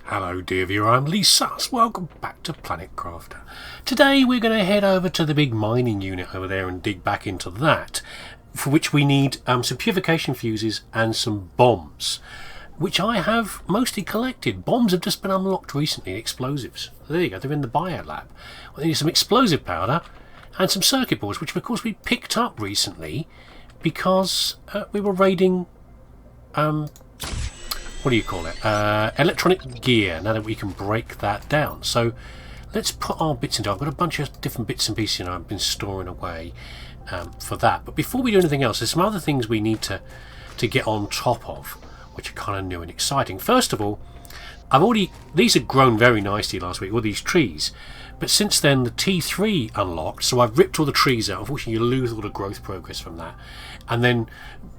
Hello dear viewer, I'm leesusss. Welcome back to Planet Crafter. Today we're going to head over to the big mining unit over there and dig back into that, for which we need some purification fuses and some bombs, which I have mostly collected. Bombs have just been unlocked recently, explosives. There you go, they're in the bio lab. We need some explosive powder and some circuit boards, which of course we picked up recently because we were raiding what do you call it? Electronic gear, now that we can break that down. So let's put our bits into it. I've got a bunch of different bits and pieces I've been storing away for that. But before we do anything else, there's some other things we need to get on top of, which are kind of new and exciting. First of all, these have grown very nicely last week, all these trees. But since then, the T3 unlocked, so I've ripped all the trees out. Unfortunately, you lose all the growth progress from that. And then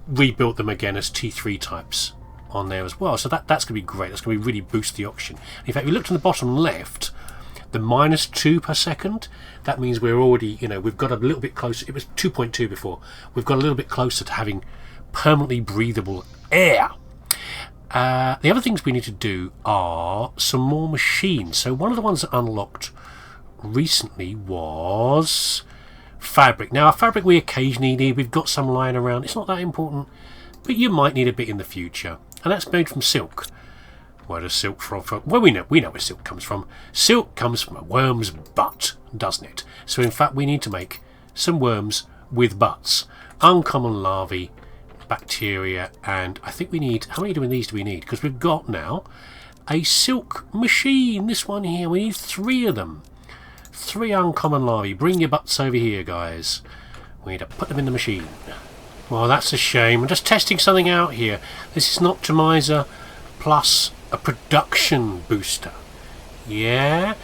rebuilt them again as T3 types on there as well, so that's going to be great. That's going to really boost the oxygen. In fact, if you look to the bottom left, the -2 per second, that means we're already, we've got a little bit closer. It was 2.2 before. We've got a little bit closer to having permanently breathable air. The other things we need to do are some more machines. So one of the ones that unlocked recently was fabric. Now, fabric we occasionally need. We've got some lying around. It's not that important, but you might need a bit in the future. And that's made from silk. Where does silk from? Well, we know where silk comes from. Silk comes from a worm's butt, doesn't it? So in fact, we need to make some worms with butts. Uncommon larvae, bacteria, and I think we need... How many of these do we need? Because we've got now a silk machine. This one here. We need 3 of them. 3 uncommon larvae. Bring your butts over here, guys. We need to put them in the machine. Well, that's a shame. I'm just testing something out here. This is an optimizer plus a production booster. Yeah?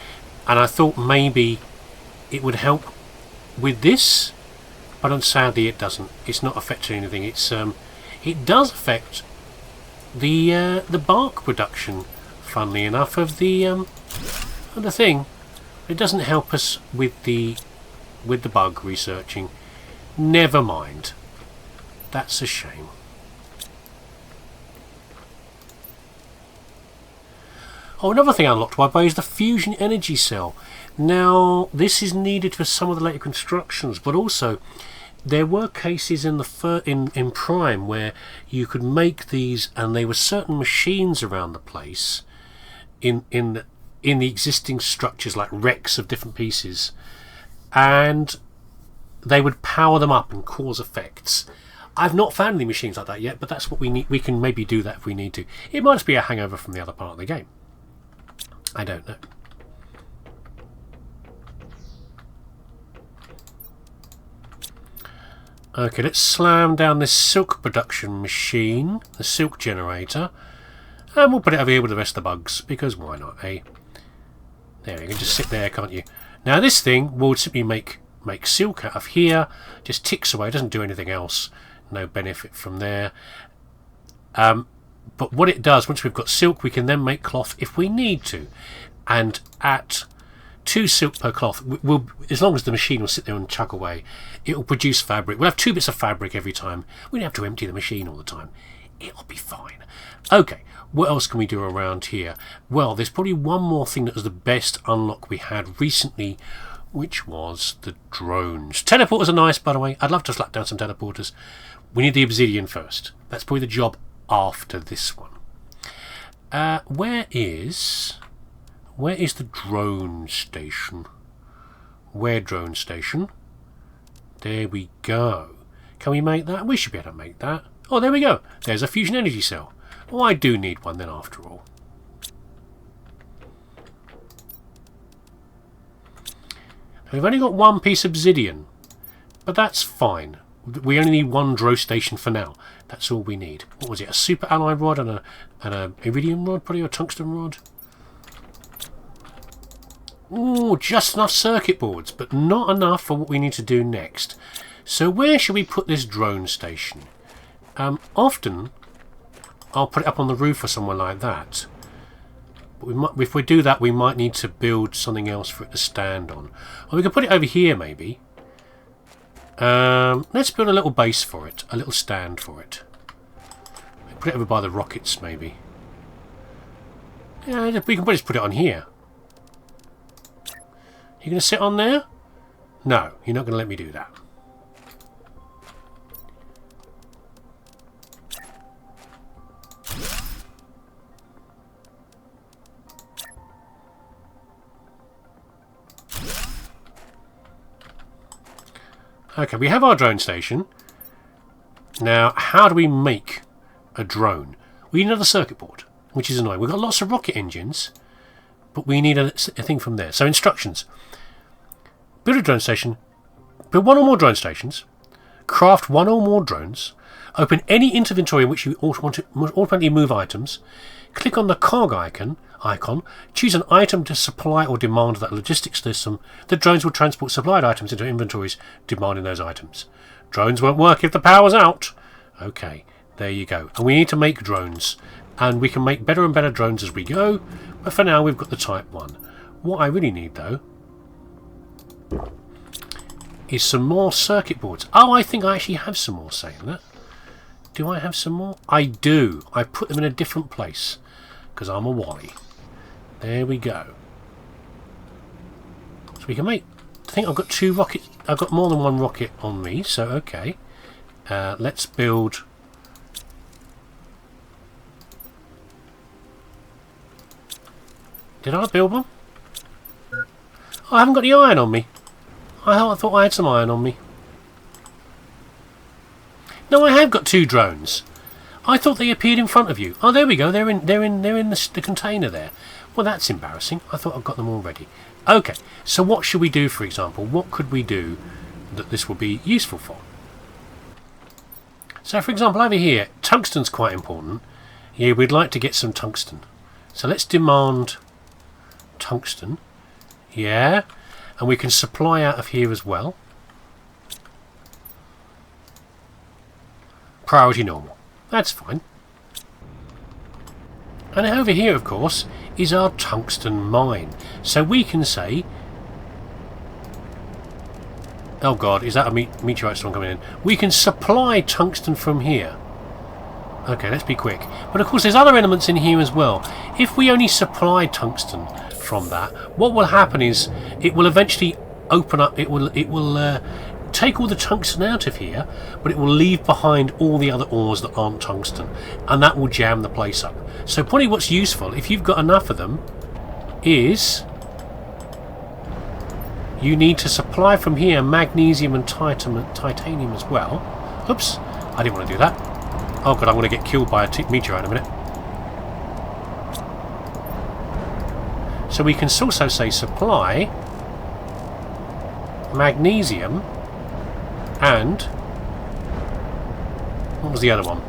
And I thought maybe it would help with this, but sadly it doesn't. It's not affecting anything. It does affect the bark production, funnily enough, of the thing. It doesn't help us with the bug researching. Never mind. That's a shame. Oh, another thing unlocked by is the fusion energy cell. Now, this is needed for some of the later constructions, but also there were cases in in Prime where you could make these, and there were certain machines around the place in the existing structures, like wrecks of different pieces, and they would power them up and cause effects. I've not found any machines like that yet, but that's what we need. We can maybe do that if we need to. It might just be a hangover from the other part of the game. I don't know. Okay, let's slam down this silk production machine, the silk generator, and we'll put it over here with the rest of the bugs, because why not, eh? There, you can just sit there, can't you? Now this thing will simply make silk out of here, just ticks away, doesn't do anything else. No benefit from there. But what it does, once we've got silk, we can then make cloth if we need to. And at 2 silk per cloth, as long as the machine will sit there and chug away, it will produce fabric. We'll have 2 bits of fabric every time. We don't have to empty the machine all the time. It'll be fine. Okay, what else can we do around here? Well, there's probably one more thing that was the best unlock we had recently, which was the drones. Teleporters are nice, by the way. I'd love to slap down some teleporters. We need the obsidian first. That's probably the job after this one. Where is the drone station? Where drone station? There we go. Can we make that? We should be able to make that. Oh, there we go. There's a fusion energy cell. Oh, I do need one then after all. We've only got 1 piece of obsidian, but that's fine. We only need 1 drow station for now. That's all we need. What was it? A super alloy rod and a iridium rod, probably, or a tungsten rod? Ooh, just enough circuit boards, but not enough for what we need to do next. So where should we put this drone station? Often, I'll put it up on the roof or somewhere like that. But if we do that, we might need to build something else for it to stand on. Or we could put it over here, maybe. Let's build a little base for it, a little stand for it. Put it over by the rockets, maybe. Yeah, we can just put it on here. You going to sit on there? No, you're not going to let me do that. Okay, we have our drone station. Now, how do we make a drone? We need another circuit board, which is annoying. We've got lots of rocket engines, but we need a thing from there. So instructions. Build a drone station. Build one or more drone stations. Craft one or more drones. Open any inventory in which you automatically move items. Click on the cog icon. Choose an item to supply or demand that logistics system. The drones will transport supplied items into inventories demanding those items. Drones won't work if the power's out. Okay, there you go. And we need to make drones. And we can make better and better drones as we go. But for now, we've got the Type 1. What I really need, though, is some more circuit boards. Oh, I think I actually have some more saying that. Do I have some more? I do. I put them in a different place because I'm a wally. There we go. So we can make... I think I've got 2 rockets. I've got more than 1 rocket on me, so okay. Let's build... Did I build one? Oh, I haven't got the iron on me. I thought I had some iron on me. No, I have got 2 drones. I thought they appeared in front of you. Oh, there we go. They're in the container there. Well, that's embarrassing. I thought I'd got them already. Okay, so what should we do, for example? What could we do that this will be useful for? So, for example, over here, tungsten's quite important. Yeah, we'd like to get some tungsten. So let's demand tungsten. Yeah, and we can supply out of here as well. Priority normal. That's fine. And over here, of course, is our tungsten mine. So we can say... Oh god, is that a meteorite storm coming in? We can supply tungsten from here. Okay, let's be quick. But of course there's other elements in here as well. If we only supply tungsten from that, what will happen is it will eventually open up, it will take all the tungsten out of here, but it will leave behind all the other ores that aren't tungsten, and that will jam the place up. So probably what's useful, if you've got enough of them, is you need to supply from here magnesium and titanium as well. Oops, I didn't want to do that. Oh god, I'm going to get killed by a meteorite in a minute. So we can also say supply magnesium and what was the other one?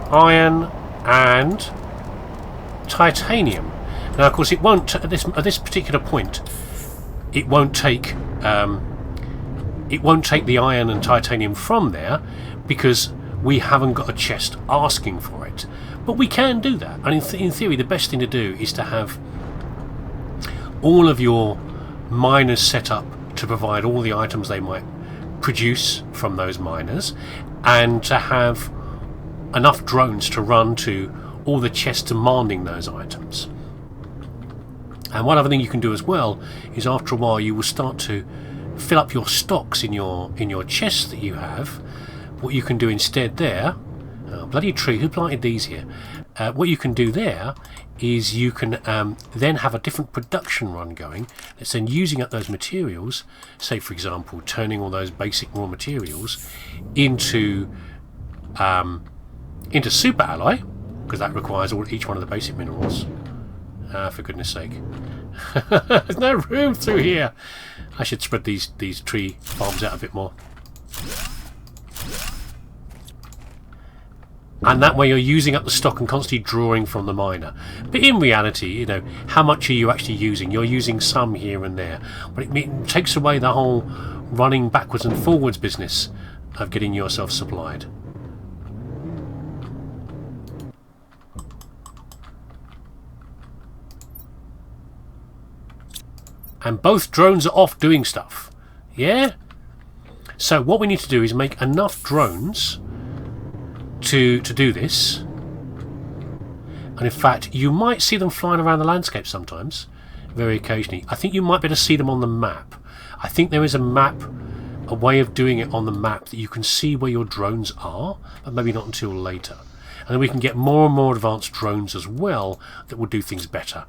Iron and titanium. Now, of course, it won't at this particular point. It won't take the iron and titanium from there because we haven't got a chest asking for it. But we can do that. And in theory, the best thing to do is to have all of your miners set up to provide all the items they might produce from those miners, and to have enough drones to run to all the chests demanding those items. And one other thing you can do as well is after a while you will start to fill up your stocks in your chests that you have. What you can do instead there, bloody tree, who planted these here? What you can do there is you can then have a different production run going that's then using up those materials, say for example turning all those basic raw materials into super alloy, because that requires each one of the basic minerals. For goodness sake. There's no room through here. I should spread these tree farms out a bit more. And that way you're using up the stock and constantly drawing from the miner. But in reality, you know, how much are you actually using? You're using some here and there. But it takes away the whole running backwards and forwards business of getting yourself supplied. And both drones are off doing stuff. Yeah? So what we need to do is make enough drones to do this. And in fact, you might see them flying around the landscape sometimes, very occasionally. I think you might be able to see them on the map. I think there is a map, a way of doing it on the map that you can see where your drones are, but maybe not until later. And then we can get more and more advanced drones as well that will do things better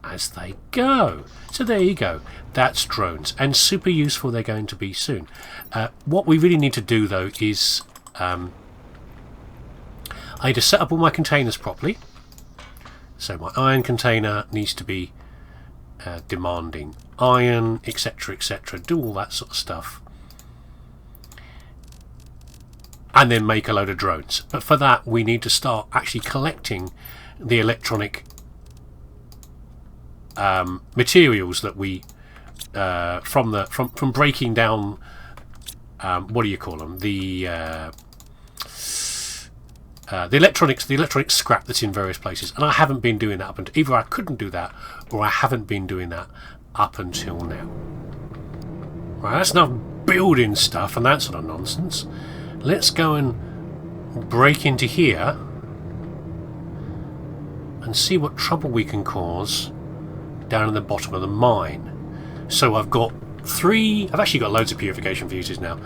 as they go. So there you go. That's drones, and super useful they're going to be soon. What we really need to do though is I need to set up all my containers properly. So my iron container needs to be demanding iron, etc, etc, do all that sort of stuff, and then make a load of drones. But for that we need to start actually collecting the electronic materials that we from breaking down what do you call them, the electronic scrap that's in various places, and I haven't been doing that up until either I couldn't do that or I haven't been doing that up until now. Right, that's enough building stuff and that sort of nonsense. Let's go and break into here and see what trouble we can cause down in the bottom of the mine. So I've got I've actually got loads of purification fuses now.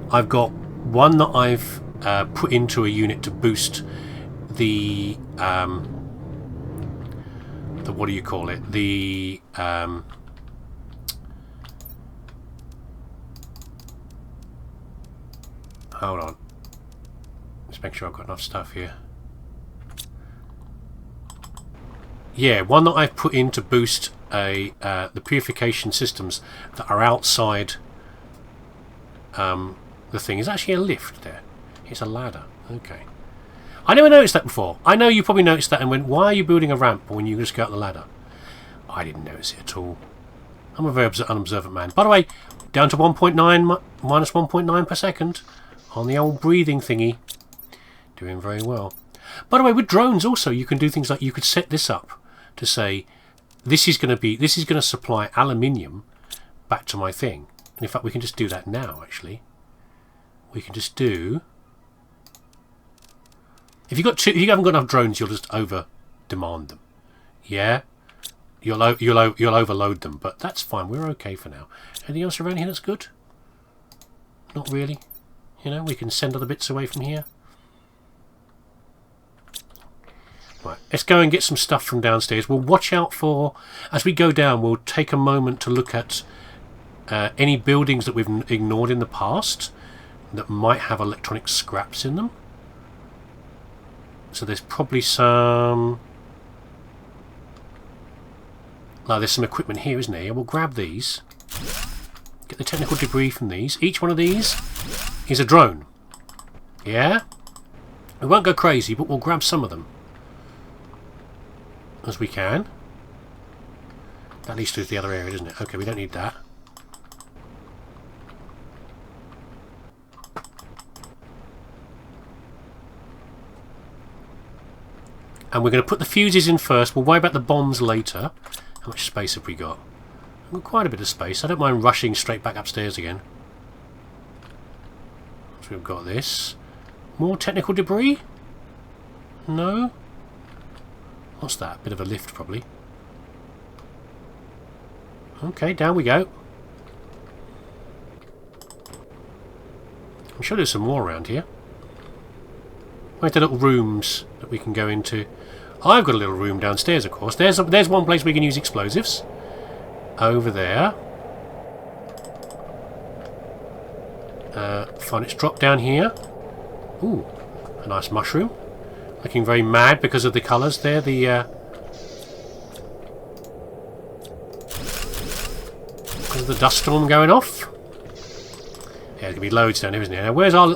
I've got one that I've put into a unit to boost the what do you call it? The hold on. Let's make sure I've got enough stuff here. Yeah, one that I've put in to boost the purification systems that are outside the thing is actually a lift there. It's a ladder. Okay. I never noticed that before. I know you probably noticed that and went, why are you building a ramp when you just go up the ladder? I didn't notice it at all. I'm a very unobservant man. By the way, down to 1.9 minus 1.9 per second on the old breathing thingy. Doing very well. By the way, with drones also you can do things like you could set this up to say this is going to supply aluminium back to my thing. And in fact, we can just do that now. Actually, we can just do. If you haven't got enough drones, you'll just over demand them. Yeah, you'll overload them, but that's fine. We're okay for now. Anything else around here that's good? Not really. You know, we can send other bits away from here. Right, let's go and get some stuff from downstairs. We'll watch out for, as we go down, we'll take a moment to look at any buildings that we've ignored in the past that might have electronic scraps in them. So there's probably some... Oh, there's some equipment here, isn't there? We'll grab these. Get the technical debris from these. Each one of these is a drone. Yeah? We won't go crazy, but we'll grab some of them. As we can. That leads to the other area, doesn't it? Okay, we don't need that. And we're going to put the fuses in first. We'll worry about the bombs later. How much space have we got? We've got quite a bit of space. I don't mind rushing straight back upstairs again. So we've got this. More technical debris? No? What's that? Bit of a lift, probably. Okay, down we go. I'm sure there's some more around here. Where's the little rooms that we can go into? I've got a little room downstairs, of course. There's one place we can use explosives. Over there. Fine, it's dropped down here. Ooh, a nice mushroom. Looking very mad because of the colours there. Because of the dust storm going off. Yeah, there's gonna be loads down here, isn't there? Now, where's our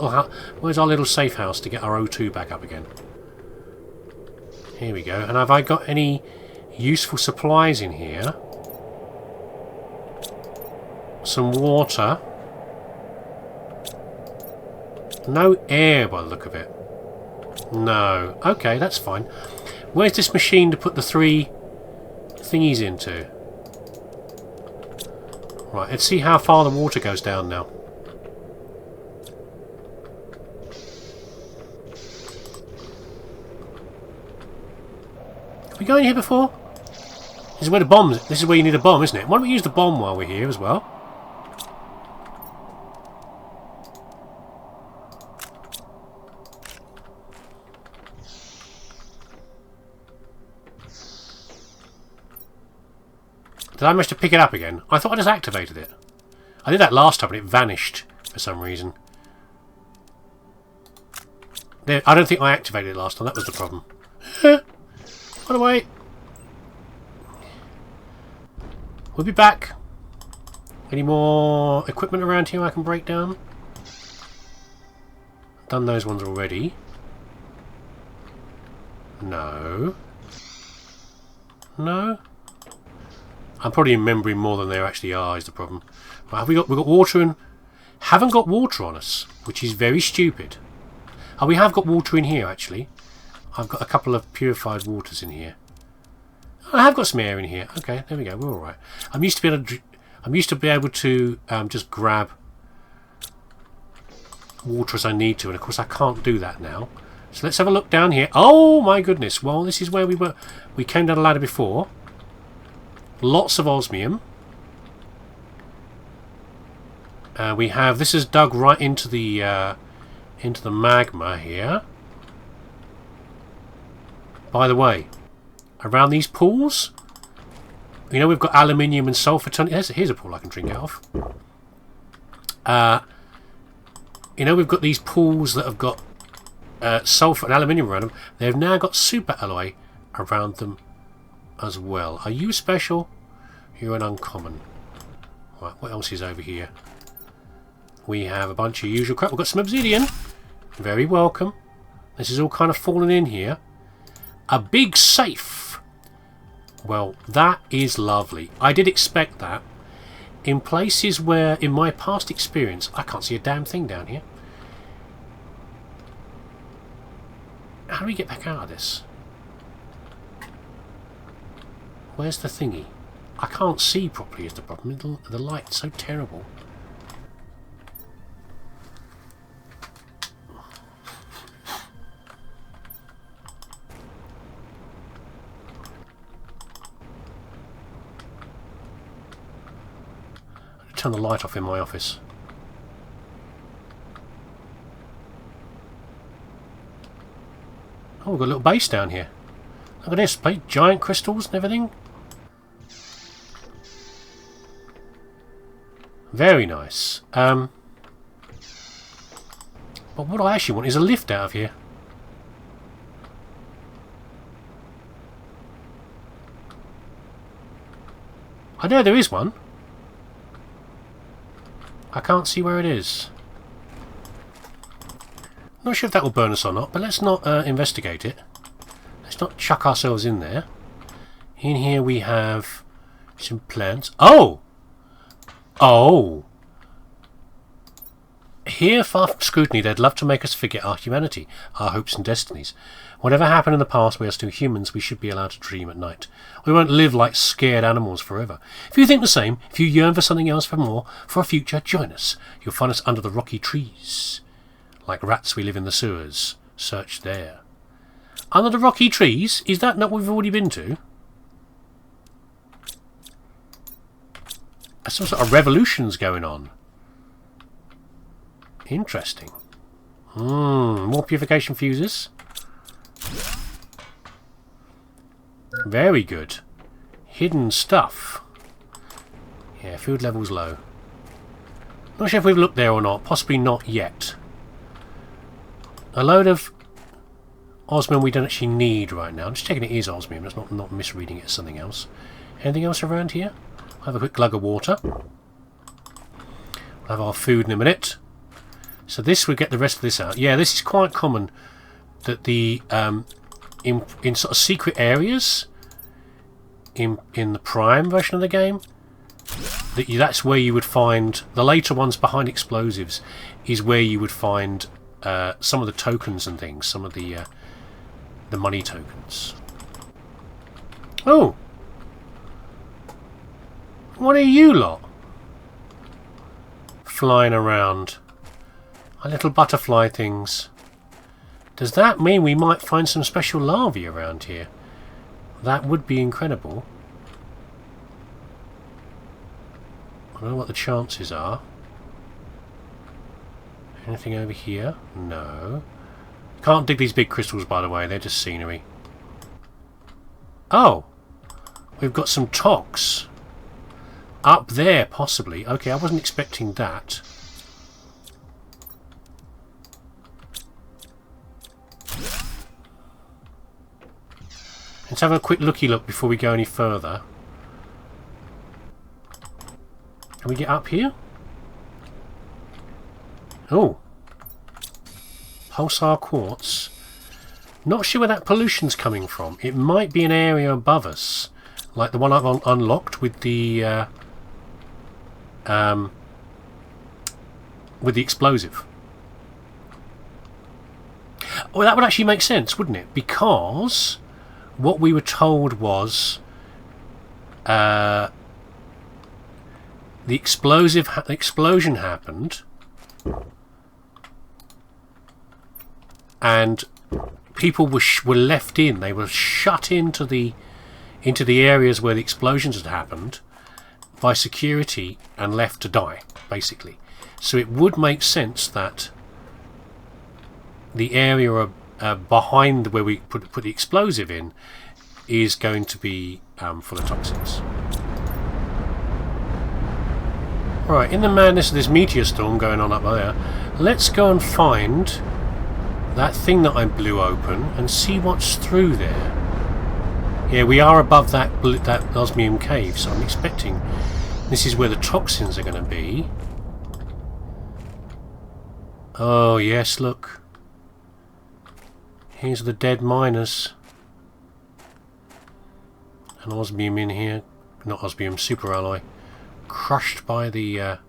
little safe house to get our O2 back up again? Here we go. And have I got any useful supplies in here? Some water. No air by the look of it. No. Okay, that's fine. Where's this machine to put the 3 thingies into? Right, let's see how far the water goes down now. Have we gone here before? This is where the bombs. This is where you need a bomb, isn't it? Why don't we use the bomb while we're here as well? Did I manage to pick it up again? I thought I just activated it. I did that last time and it vanished for some reason. There, I don't think I activated it last time. That was the problem. Run away. We'll be back. Any more equipment around here I can break down? Done those ones already. No. No. I'm probably remembering more than there actually are is the problem. Right, have we've got water and haven't got water on us, which is very stupid. Oh, we have got water in here actually. I've got a couple of purified waters in here. I have got some air in here. Okay, there we go. We're all right. I'm used to be able to just grab water as I need to, and of course I can't do that now. So let's have a look down here. Oh my goodness! Well, this is where we were. We came down a ladder before. Lots of osmium. We have. This is dug right into the magma here. By the way, around these pools, you know we've got aluminium and sulfur. Here's a pool I can drink out of. You know we've got these pools that have got sulfur and aluminium around them. They've now got super alloy around them as well. Are you special? You're an uncommon. Right, what else is over here? We have a bunch of usual crap. We've got some obsidian. Very welcome. This is all kind of falling in here. A big safe. Well, that is lovely. I did expect that. In places where, in my past experience, I can't see a damn thing down here. How do we get back out of this? Where's the thingy? I can't see properly is the problem. The light's so terrible. Turn the light off in my office. Oh, we've got a little base down here. Look at this, giant crystals and everything. Very nice. But what I actually want is a lift out of here. I know there is one. I can't see where it is. Not sure if that will burn us or not, but let's not investigate it. Let's not chuck ourselves in there. In here we have some plants. Oh! Oh! Here, far from scrutiny, they'd love to make us forget our humanity, our hopes and destinies. Whatever happened in the past, we are still humans. We should be allowed to dream at night. We won't live like scared animals forever. If you think the same, if you yearn for something else, for more, for a future, join us. You'll find us under the rocky trees. Like rats, we live in the sewers. Search there. Under the rocky trees? Is that not what we've already been to? Some sort of revolution's going on. Interesting. More purification fuses. Very good. Hidden stuff. Yeah, food level's low. Not sure if we've looked there or not. Possibly not yet. A load of osmium we don't actually need right now. I'm just checking it is osmium. That's not misreading it as something else. Anything else around here? I'll have a quick glug of water. We'll have our food in a minute. So this, we get the rest of this out. Yeah, this is quite common that the in sort of secret areas in the Prime version of the game, that's where you would find the later ones behind explosives. Is where you would find some of the tokens and things, some of the money tokens. Oh, what are you lot? flying around. Our little butterfly things. Does that mean we might find some special larvae around here? That would be incredible. I don't know what the chances are. Anything over here? No. Can't dig these big crystals, by the way. They're just scenery. Oh! We've got some tox. Up there, possibly. Okay, I wasn't expecting that. Let's have a quick looky look before we go any further. Can we get up here? Oh. Pulsar quartz. Not sure where that pollution's coming from. It might be an area above us. Like the one I've unlocked with the explosive. Well, that would actually make sense, wouldn't it? Because what we were told was the explosion happened, and people were left in. They were shut into the areas where the explosions had happened by security and left to die, basically. So it would make sense that the area behind where we put the explosive in is going to be full of toxins. Right, in the madness of this meteor storm going on up there, let's go and find that thing that I blew open and see what's through there. Yeah, we are above that osmium cave, so I'm expecting this is where the toxins are going to be. Oh yes, look. Here's the dead miners. An osmium in here. Not osmium, super alloy. Crushed by the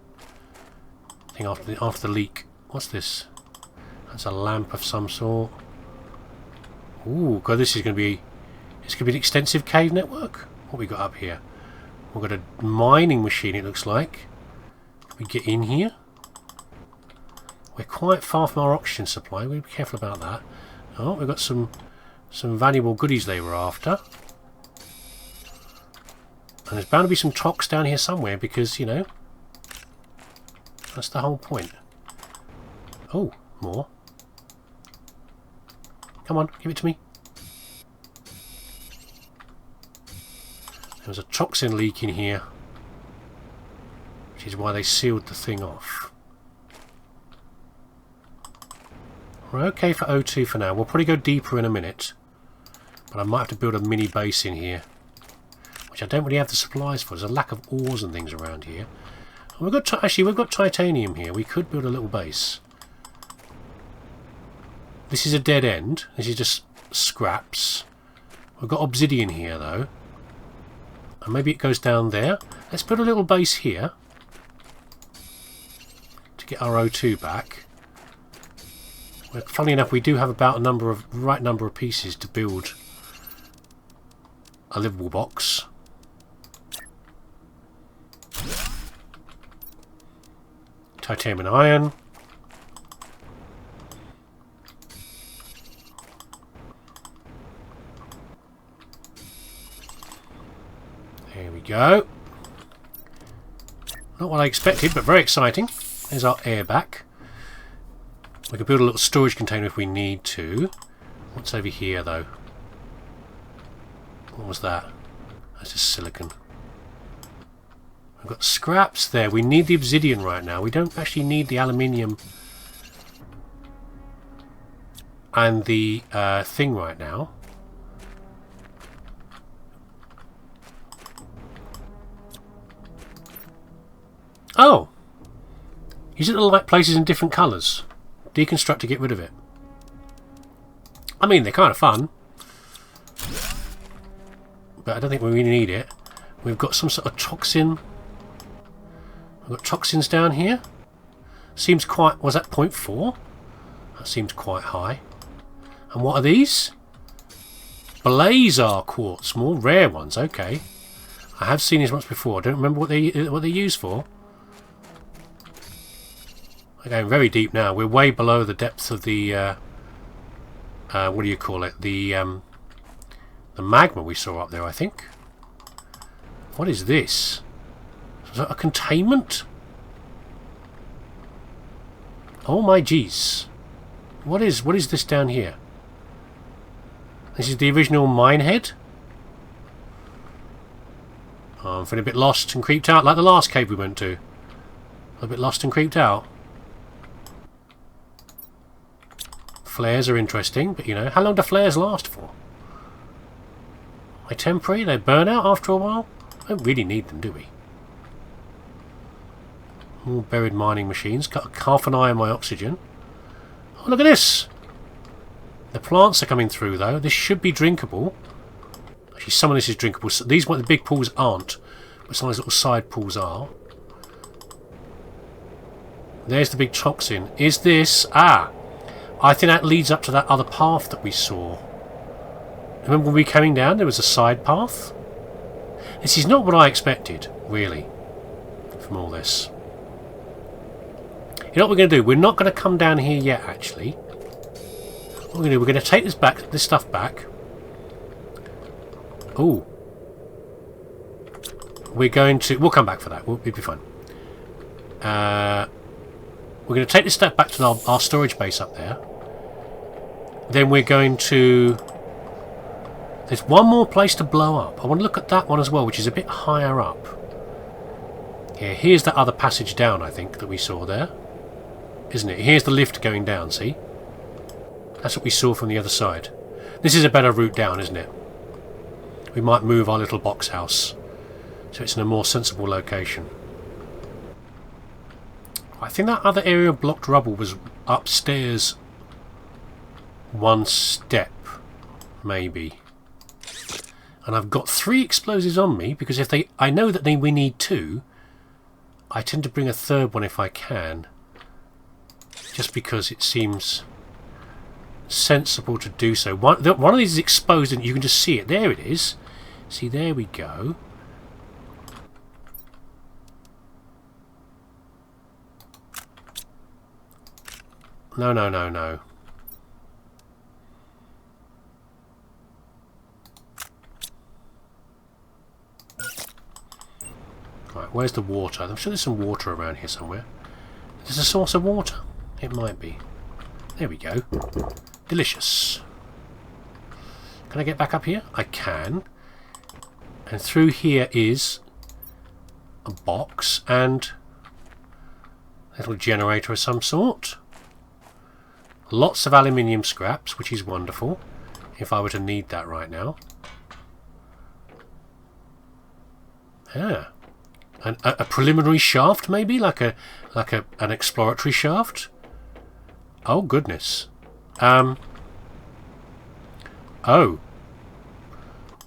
thing after the leak. What's this? That's a lamp of some sort. Ooh, God, this is going to be... It's going to be an extensive cave network. What we got up here? We've got a mining machine, it looks like. Can we get in here? We're quite far from our oxygen supply. We'll be careful about that. Oh, we've got some valuable goodies they were after. And there's bound to be some tox down here somewhere because, you know, that's the whole point. Oh, more. Come on, give it to me. There was a toxin leak in here, which is why they sealed the thing off. We're okay for O2 for now. We'll probably go deeper in a minute, but I might have to build a mini base in here, which I don't really have the supplies for. There's a lack of ores and things around here. And we've got titanium here. We could build a little base. This is a dead end. This is just scraps. We've got obsidian here though. And maybe it goes down there. Let's put a little base here to get our O2 back. Well, funnily enough, we do have about right number of pieces to build a livable box. Titanium and iron. There we go. Not what I expected, but very exciting. There's our air back. We can build a little storage container if we need to. What's over here, though? What was that? That's just silicon. We've got scraps there. We need the obsidian right now. We don't actually need the aluminium and the thing right now. Oh! Use it to light places in different colours. Deconstruct to get rid of it. I mean, they're kind of fun, but I don't think we really need it. We've got some sort of toxin. We've got toxins down here. Seems quite... Was that 0.4? That seems quite high. And what are these? Blazar quartz. More rare ones. Okay. I have seen these once before. I don't remember what they're used for. We're going very deep now. We're way below the depth of the what do you call it? The magma we saw up there, I think. What is this? Is that a containment? Oh my jeez. What is this down here? This is the original mine head? Oh, I'm feeling a bit lost and creeped out, like the last cave we went to. A bit lost and creeped out. Flares are interesting, but you know, how long do flares last for? Are they temporary? They burn out after a while? We don't really need them, do we? More buried mining machines. Got half an eye on my oxygen. Oh, look at this! The plants are coming through, though. This should be drinkable. Actually, some of this is drinkable. These the big pools aren't, but some of these little side pools are. There's the big toxin. Is this... Ah! I think that leads up to that other path that we saw. Remember when we were coming down, there was a side path? This is not what I expected, really, from all this. You know what we're going to do? We're not going to come down here yet, actually. What we're going to do, we're going to take this stuff back. Oh. We're going to... We'll come back for that. We'll be fine. We're going to take this stuff back to our storage base up there. Then we're going to... There's one more place to blow up. I want to look at that one as well, which is a bit higher up. Yeah, here's that other passage down, I think, that we saw there. Isn't it? Here's the lift going down, see? That's what we saw from the other side. This is a better route down, isn't it? We might move our little box house so it's in a more sensible location. I think that other area of blocked rubble was upstairs one step, maybe. And I've got 3 explosives on me because if I know that we need 2. I tend to bring a third one if I can, just because it seems sensible to do so. One of these is exposed and you can just see it. There it is. See, there we go. No, no, no, no. Right, where's the water? I'm sure there's some water around here somewhere. Is there a source of water? It might be. There we go. Delicious. Can I get back up here? I can. And through here is a box and a little generator of some sort. Lots of aluminium scraps, which is wonderful, if I were to need that right now. Ah. A preliminary shaft, maybe? Like an exploratory shaft? Oh, goodness. Oh.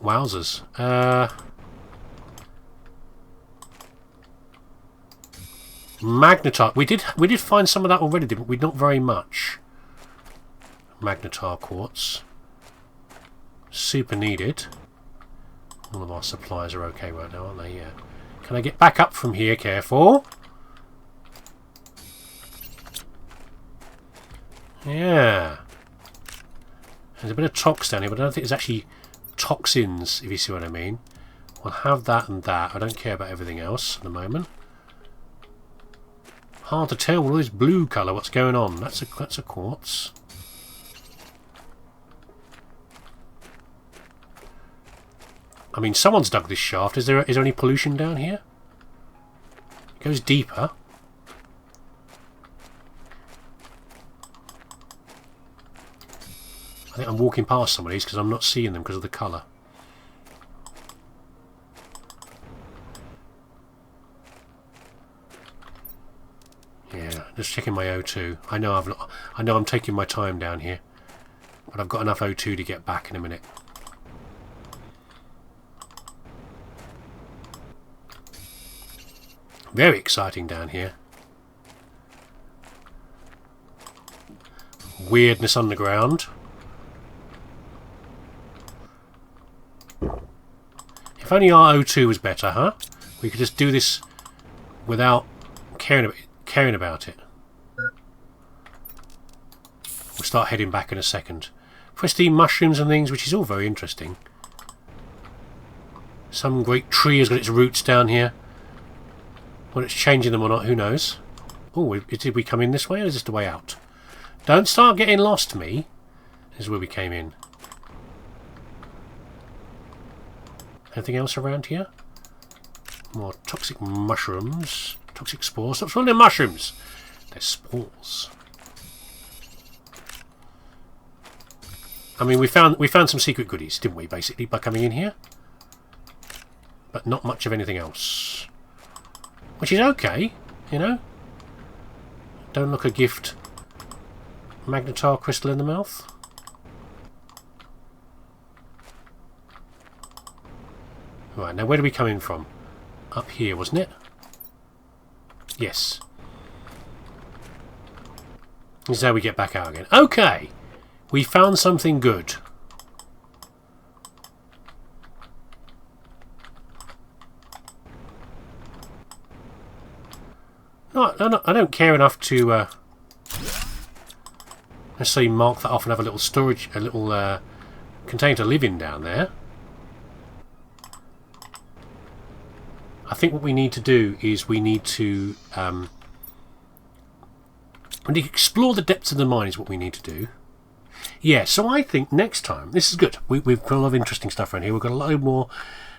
Wowzers. Magnetar. We did find some of that already, didn't we? Not very much. Magnetar quartz. Super needed. All of our supplies are okay right now, aren't they? Yeah. Can I get back up from here? Careful. Yeah. There's a bit of tox down here, but I don't think there's actually toxins, if you see what I mean. We'll have that and that. I don't care about everything else at the moment. Hard to tell with all this blue colour what's going on. That's a quartz. I mean, someone's dug this shaft. Is there any pollution down here? It goes deeper. I think I'm walking past some of these because I'm not seeing them because of the colour. Yeah, just checking my O2. I know I'm taking my time down here, but I've got enough O2 to get back in a minute. Very exciting down here. Weirdness underground. If only our O2 was better, huh? We could just do this without caring about it. start heading back in a second. Pristine mushrooms and things, which is all very interesting. Some great tree has got its roots down here. Whether it's changing them or not, who knows? Oh, did we come in this way or is this the way out? Don't start getting lost, me. This is where we came in. Anything else around here? More toxic mushrooms. Toxic spores. Stop calling them mushrooms. They're spores. I mean, we found some secret goodies, didn't we, basically, by coming in here? But not much of anything else. Which is okay, you know? Don't look a gift. Magnetar crystal in the mouth. Right, now where do we come in from? Up here, wasn't it? Yes. This is how we get back out again. Okay! We found something good. No, I don't care enough to necessarily mark that off and have a little storage, a little container to live in down there. I think what we need to do is we need to explore the depths of the mine is what we need to do. Yeah, so I think next time, this is good. We've got a lot of interesting stuff around here. We've got a lot more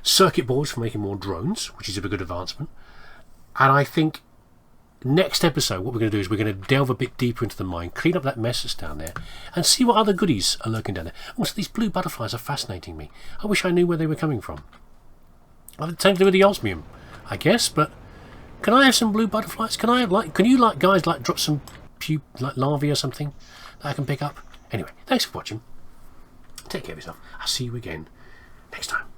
circuit boards for making more drones, which is a good advancement. And I think next episode, what we're going to do is we're going to delve a bit deeper into the mine, clean up that mess that's down there, and see what other goodies are lurking down there. Also, these blue butterflies are fascinating me. I wish I knew where they were coming from. I've taken to do with the osmium, I guess, but can I have some blue butterflies? Can you guys drop some larvae or something that I can pick up? Anyway, thanks for watching. Take care of yourself. I'll see you again next time.